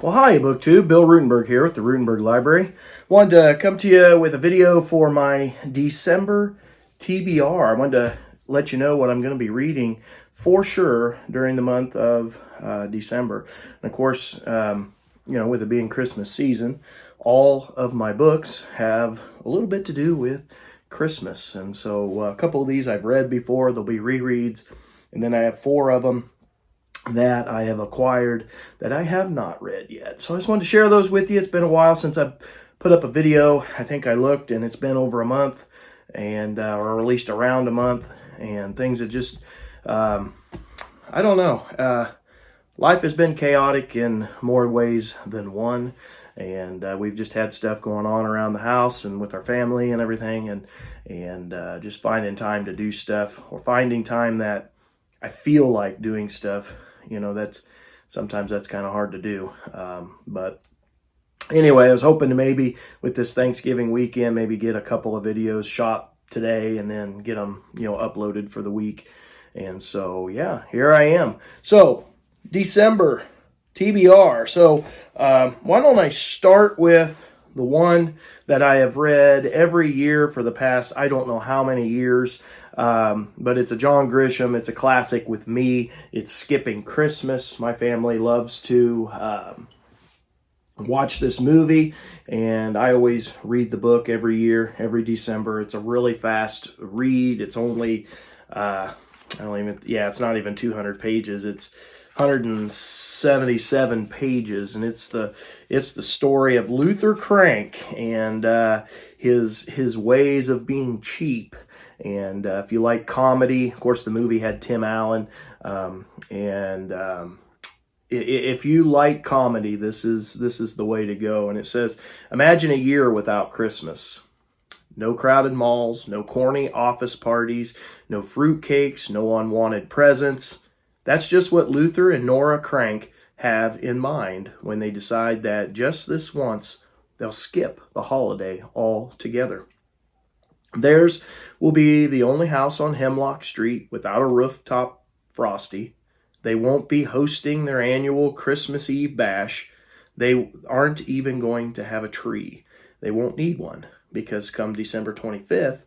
Well, hi, BookTube. Bill Ruttenberg here at the Ruttenberg Library. Wanted to come to you with a video for my December TBR. I wanted to let you know what I'm going to be reading for sure during the month of December. And of course, with it being Christmas season, all of my books have a little bit to do with Christmas. And so a couple of these I've read before. They'll be rereads. And then I have 4 of them that I have acquired that I have not read yet. So I just wanted to share those with you. It's been a while since I've put up a video. I think I looked and it's been over a month, and or at least around a month, and things have just, I don't know. Life has been chaotic in more ways than one, and we've just had stuff going on around the house and with our family and everything, and just finding time to do stuff, or finding time that I feel like doing stuff. Sometimes that's kind of hard to do. But anyway, I was hoping to maybe with this Thanksgiving weekend, maybe get a couple of videos shot today and then get them, uploaded for the week. And so, yeah, here I am. So, December TBR. So, why don't I start with the one that I have read every year for the past, I don't know how many years, but it's a John Grisham. It's a classic with me. It's Skipping Christmas. My family loves to watch this movie, and I always read the book every year, every December. It's a really fast read. It's only, it's not even 200 pages. It's 177 pages, and it's the story of Luther Crank and his ways of being cheap. And if you like comedy, of course, the movie had Tim Allen, if you like comedy, this is the way to go. And it says, imagine a year without Christmas. No crowded malls, no corny office parties, no fruitcakes, no unwanted presents. That's just what Luther and Nora Crank have in mind when they decide that just this once they'll skip the holiday altogether. Theirs will be the only house on Hemlock Street without a rooftop frosty. They won't be hosting their annual Christmas Eve bash. They aren't even going to have a tree. They won't need one because come December 25th,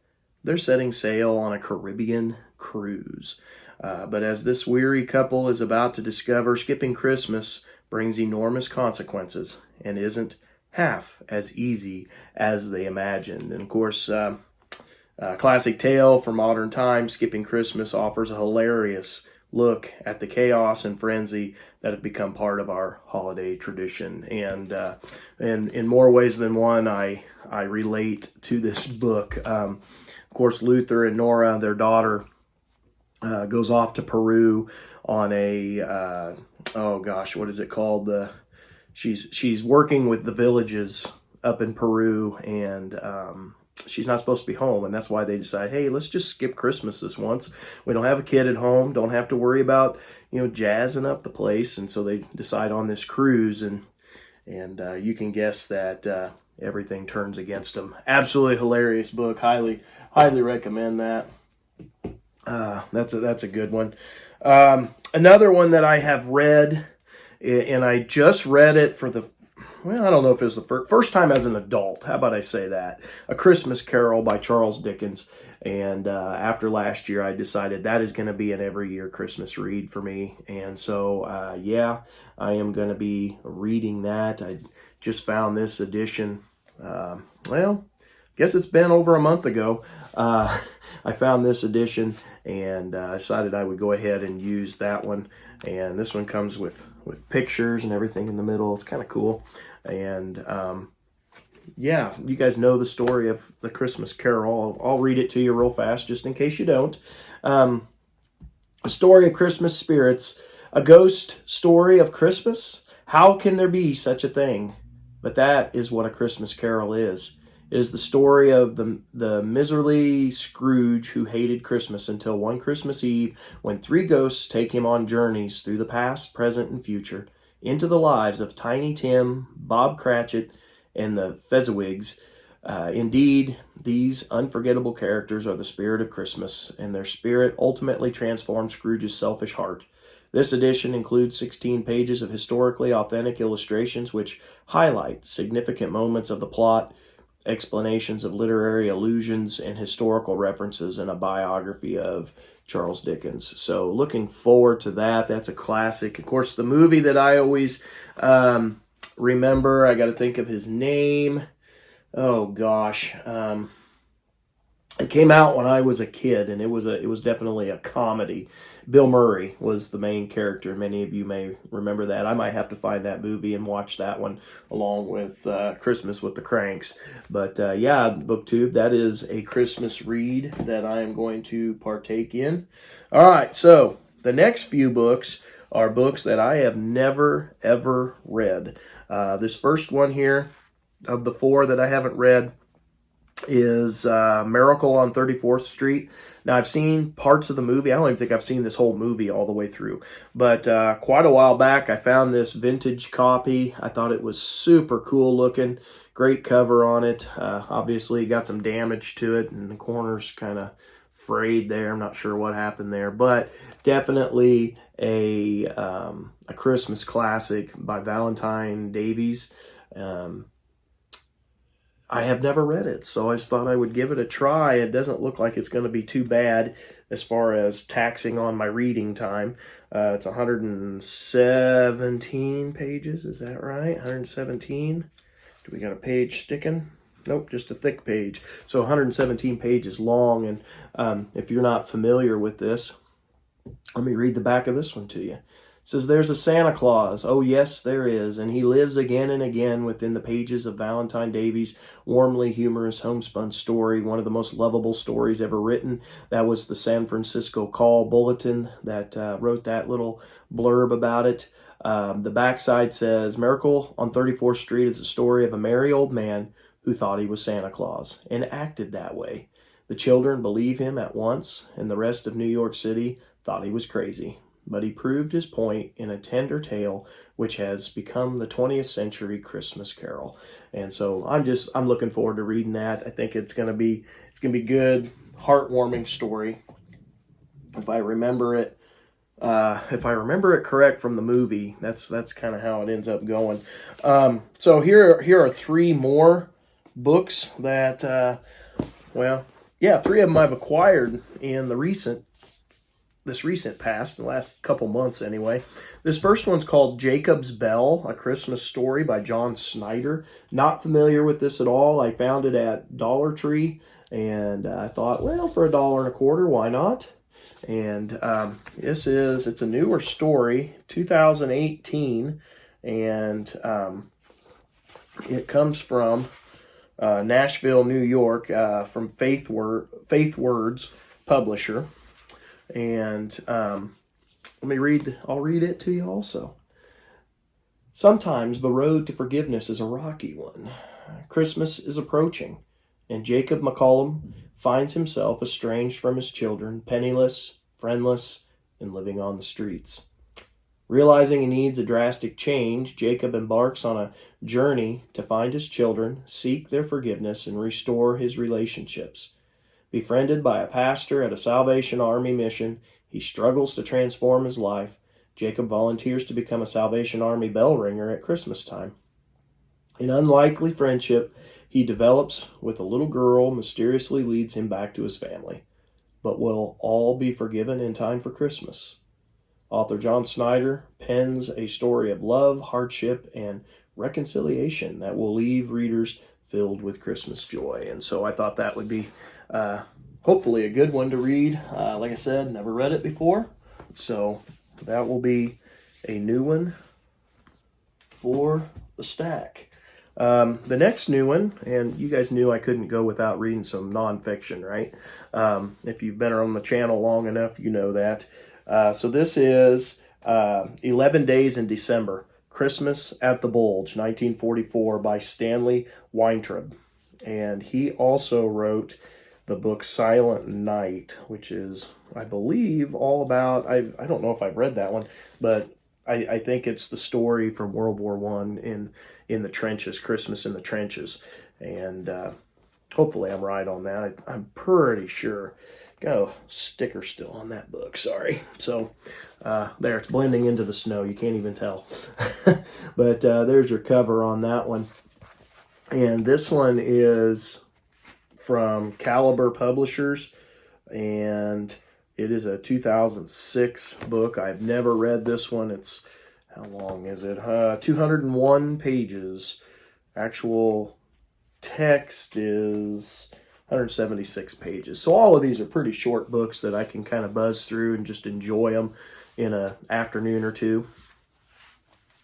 they're setting sail on a Caribbean cruise. But as this weary couple is about to discover, skipping Christmas brings enormous consequences and isn't half as easy as they imagined. And of course, classic tale for modern times, Skipping Christmas offers a hilarious look at the chaos and frenzy that have become part of our holiday tradition. And in more ways than one, I relate to this book. Of course, Luther and Nora, their daughter, goes off to Peru on a what is it called? She's working with the villages up in Peru, and she's not supposed to be home, and that's why they decide, hey, let's just skip Christmas this once. We don't have a kid at home, don't have to worry about jazzing up the place, and so they decide on this cruise, and you can guess that everything turns against them. Absolutely hilarious book. Highly recommend that. That's a good one. Another one that I have read, and I just read it for I don't know if it was the first time as an adult. How about I say that? A Christmas Carol by Charles Dickens. And after last year, I decided that is going to be an every year Christmas read for me. And so, I am going to be reading that. I just found this edition. Guess it's been over a month ago. I found this edition, and I decided I would go ahead and use that one. And this one comes with pictures and everything in the middle. It's kind of cool. And you guys know the story of the Christmas Carol. I'll read it to you real fast just in case you don't. A story of Christmas spirits, a ghost story of Christmas. How can there be such a thing? But that is what a Christmas Carol is. It is the story of the miserly Scrooge who hated Christmas until one Christmas Eve when 3 ghosts take him on journeys through the past, present, and future into the lives of Tiny Tim, Bob Cratchit, and the Fezziwigs. Indeed, these unforgettable characters are the spirit of Christmas, and their spirit ultimately transforms Scrooge's selfish heart. This edition includes 16 pages of historically authentic illustrations which highlight significant moments of the plot, explanations of literary allusions, and historical references in a biography of Charles Dickens. So looking forward to that. That's a classic. Of course, the movie that I always remember, I got to think of his name. Oh gosh. It came out when I was a kid, and it was definitely a comedy. Bill Murray was the main character. Many of you may remember that. I might have to find that movie and watch that one along with Christmas with the Cranks. But yeah, BookTube, that is a Christmas read that I am going to partake in. All right, so the next few books are books that I have never, ever read. This first one here of the 4 that I haven't read is Miracle on 34th Street. Now, I've seen parts of the movie. I don't even think I've seen this whole movie all the way through. But quite a while back, I found this vintage copy. I thought it was super cool looking. Great cover on it. Obviously, got some damage to it, and the corners kind of frayed there. I'm not sure what happened there. But definitely a Christmas classic by Valentine Davies. I have never read it, so I just thought I would give it a try. It doesn't look like it's going to be too bad as far as taxing on my reading time. It's 117 pages, is that right? 117? Do we got a page sticking? Nope, just a thick page. So 117 pages long, and if you're not familiar with this, let me read the back of this one to you. It says, "There's a Santa Claus. Oh, yes, there is. And he lives again and again within the pages of Valentine Davies' warmly humorous homespun story, one of the most lovable stories ever written. That was the San Francisco Call Bulletin that wrote that little blurb about it. The backside says, Miracle on 34th Street is a story of a merry old man who thought he was Santa Claus and acted that way. The children believe him at once, and the rest of New York City thought he was crazy. But he proved his point in a tender tale which has become the 20th century Christmas carol." And so I'm looking forward to reading that. I think it's going to be good, heartwarming story. If I remember it correct from the movie, that's kind of how it ends up going. So here are 3 more books that 3 of them I've acquired in this recent past, the last couple months anyway. This first one's called Jacob's Bell, A Christmas Story by John Snyder. Not familiar with this at all. I found it at Dollar Tree, and I thought, well, for $1.25, why not? And it's a newer story, 2018, and it comes from Nashville, New York, from Faith Words publisher. And I'll read it to you also. "Sometimes the road to forgiveness is a rocky one. Christmas is approaching, and Jacob McCollum finds himself estranged from his children, penniless, friendless, and living on the streets. Realizing he needs a drastic change, Jacob embarks on a journey to find his children, seek their forgiveness, and restore his relationships. Befriended by a pastor at a Salvation Army mission, he struggles to transform his life. Jacob volunteers to become a Salvation Army bell ringer at Christmas time. An unlikely friendship he develops with a little girl mysteriously leads him back to his family. But will all be forgiven in time for Christmas? Author John Snyder pens a story of love, hardship, and reconciliation that will leave readers filled with Christmas joy." And so I thought that would be hopefully a good one to read. Like I said, never read it before, so that will be a new one for the stack. The next new one, and you guys knew I couldn't go without reading some nonfiction, right? If you've been on the channel long enough, you know that. So this is 11 Days in December, Christmas at the Bulge, 1944, by Stanley Weintraub. And he also wrote the book Silent Night, which is, I believe, all about, I don't know if I've read that one, but I think it's the story from World War I in the trenches, Christmas in the trenches. And hopefully I'm right on that. I'm pretty sure. Got a sticker still on that book, sorry. So There, it's blending into the snow. You can't even tell. But there's your cover on that one. And this one is from Caliber Publishers, and it is a 2006 book. I've never read this one. It's, how long is it? 201 pages. Actual text is 176 pages. So all of these are pretty short books that I can kind of buzz through and just enjoy them in an afternoon or two.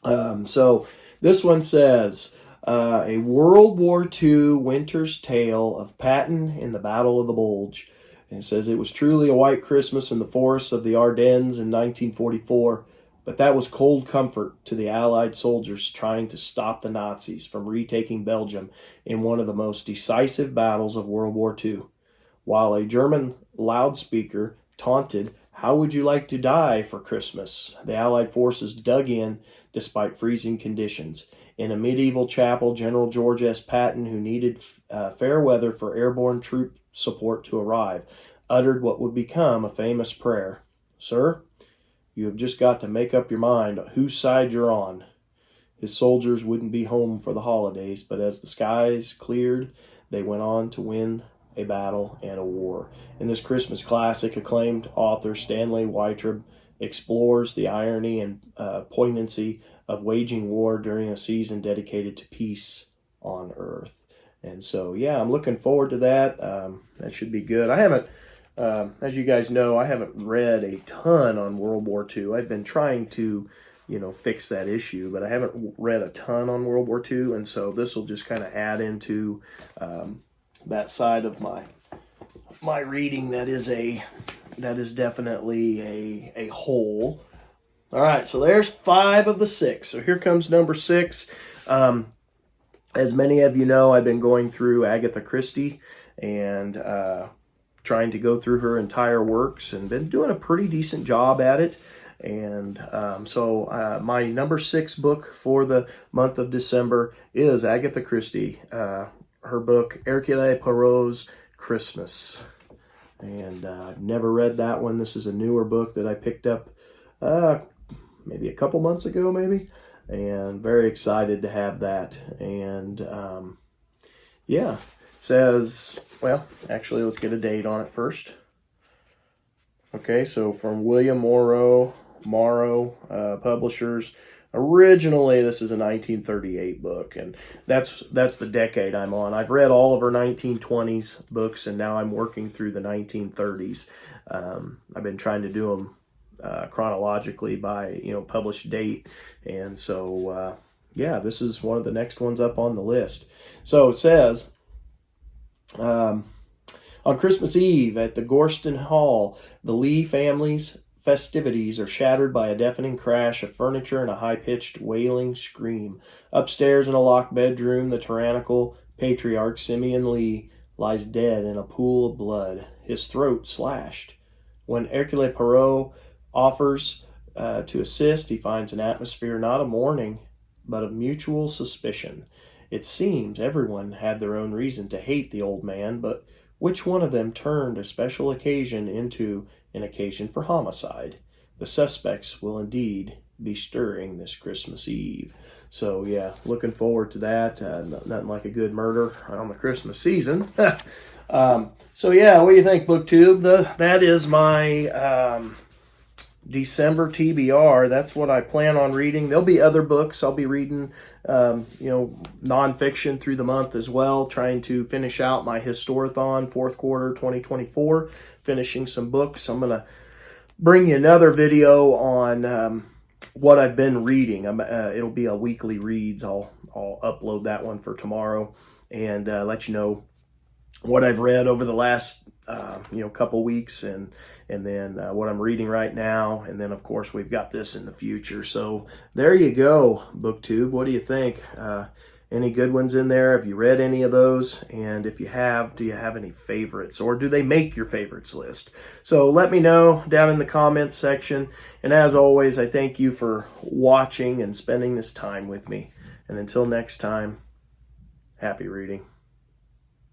So this one says, a World War II winter's tale of Patton in the Battle of the Bulge. And it says, it was truly a white Christmas in the forests of the Ardennes in 1944, but that was cold comfort to the Allied soldiers trying to stop the Nazis from retaking Belgium in one of the most decisive battles of World War II. While a German loudspeaker taunted, "How would you like to die for Christmas?" the Allied forces dug in despite freezing conditions. In a medieval chapel, General George S. Patton, who needed fair weather for airborne troop support to arrive, uttered what would become a famous prayer. "Sir, you have just got to make up your mind whose side you're on." His soldiers wouldn't be home for the holidays, but as the skies cleared, they went on to win a battle and a war. In this Christmas classic, acclaimed author Stanley Weitrub explores the irony and poignancy of waging war during a season dedicated to peace on Earth. And so, yeah, I'm looking forward to that. That should be good. I haven't, as you guys know, I haven't read a ton on World War II. I've been trying to, fix that issue, but I haven't read a ton on World War II. And so this will just kind of add into that side of my reading that is definitely a whole. All right, so there's 5 of the 6. So here comes number 6. As many of you know, I've been going through Agatha Christie and trying to go through her entire works and been doing a pretty decent job at it. And so my number 6 book for the month of December is Agatha Christie, her book Hercule Poirot's Christmas. And I've never read that one. This is a newer book that I picked up maybe a couple months ago, and very excited to have that. And it says, well, actually, let's get a date on it first. Okay, so from William Morrow Publishers. Originally, this is a 1938 book, and that's the decade I'm on. I've read all of her 1920s books, and now I'm working through the 1930s. I've been trying to do them chronologically by published date, and so this is one of the next ones up on the list. So it says, on Christmas Eve at the Gorston Hall, the Lee family's festivities are shattered by a deafening crash of furniture and a high-pitched wailing scream. Upstairs in a locked bedroom, the tyrannical patriarch Simeon Lee lies dead in a pool of blood, his throat slashed. When Hercule Poirot offers to assist, he finds an atmosphere not of mourning, but of mutual suspicion. It seems everyone had their own reason to hate the old man, but which one of them turned a special occasion into an occasion for homicide? The suspects will indeed be stirring this Christmas Eve. So, yeah, looking forward to that. Nothing like a good murder on the Christmas season. So, yeah, what do you think, BookTube? That is my December TBR. That's what I plan on reading. There'll be other books. I'll be reading, nonfiction through the month as well, trying to finish out my Historathon, 4th quarter 2024, finishing some books. I'm going to bring you another video on what I've been reading. It'll be a weekly reads. I'll upload that one for tomorrow and let you know what I've read over the last couple weeks, and then what I'm reading right now, and then of course we've got this in the future. So there you go, BookTube. What do you think? Any good ones in there? Have you read any of those? And if you have, do you have any favorites, or do they make your favorites list? So let me know down in the comments section. And as always, I thank you for watching and spending this time with me. And until next time, happy reading.